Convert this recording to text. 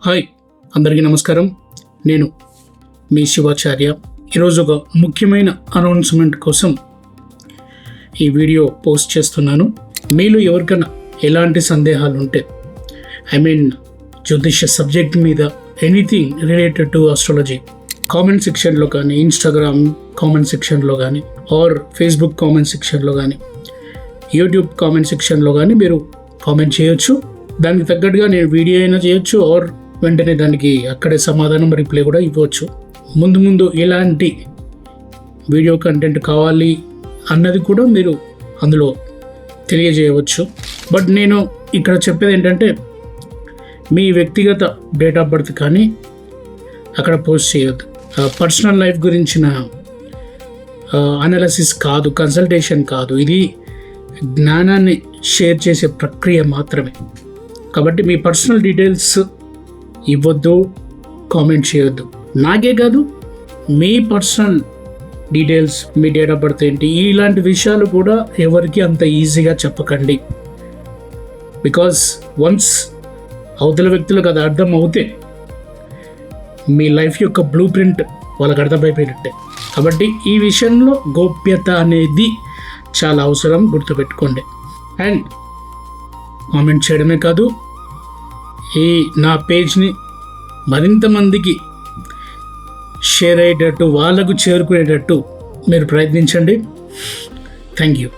Hi, అందరికీ నమస్కారం. నేను మీ శివాచార్య. ఈరోజు ఒక ముఖ్యమైన అనౌన్స్మెంట్ కోసం ఈ వీడియో పోస్ట్ చేస్తున్నాను. మీలో ఎవరికైనా ఎలాంటి సందేహాలు ఉంటే జ్యోతిష సబ్జెక్ట్ మీద anything related to astrology comment సెక్షన్లో కానీ, ఇన్స్టాగ్రామ్ కామెంట్ సెక్షన్లో కానీ, ఆర్ ఫేస్బుక్ కామెంట్ సెక్షన్లో కానీ, యూట్యూబ్ కామెంట్ సెక్షన్లో కానీ మీరు కామెంట్ చేయొచ్చు. దానికి తగ్గట్టుగా నేను వీడియో అయినా చేయొచ్చు, ఆర్ వెంటనే దానికి అక్కడే సమాధానం రిప్లై కూడా ఇవ్వచ్చు. ముందు ఎలాంటి వీడియో కంటెంట్ కావాలి అన్నది కూడా మీరు అందులో తెలియజేయవచ్చు. బట్ నేను ఇక్కడ చెప్పేది ఏంటంటే, మీ వ్యక్తిగత డేట్ ఆఫ్ బర్త్ కానీ అక్కడ పోస్ట్ చేయొద్దు. పర్సనల్ లైఫ్ గురించిన అనాలిసిస్ కాదు, కన్సల్టేషన్ కాదు. ఇది జ్ఞానాన్ని షేర్ చేసే ప్రక్రియ మాత్రమే. కాబట్టి మీ పర్సనల్ డీటెయిల్స్ ఇవ్వద్దు, కామెంట్ చేయొద్దు. నాకే కాదు, మీ పర్సనల్ డీటెయిల్స్, మీ డేట్ ఆఫ్ బర్త్ ఏంటి, ఇలాంటి విషయాలు కూడా ఎవరికి అంత ఈజీగా చెప్పకండి. బికాస్ వన్స్ అవతల వ్యక్తులకు అది అర్థం అవుతే మీ లైఫ్ యొక్క బ్లూ ప్రింట్ వాళ్ళకి అర్థమైపోయినట్టే. కాబట్టి ఈ విషయంలో గోప్యత అనేది చాలా అవసరం, గుర్తుపెట్టుకోండి. అండ్ కామెంట్ చేయడమే కాదు, ఈ నా పేజ్ని మరింత మందికి షేర్ అయ్యేటట్టు, వాళ్ళకు చేరుకునేటట్టు మీరు ప్రయత్నించండి. Thank you.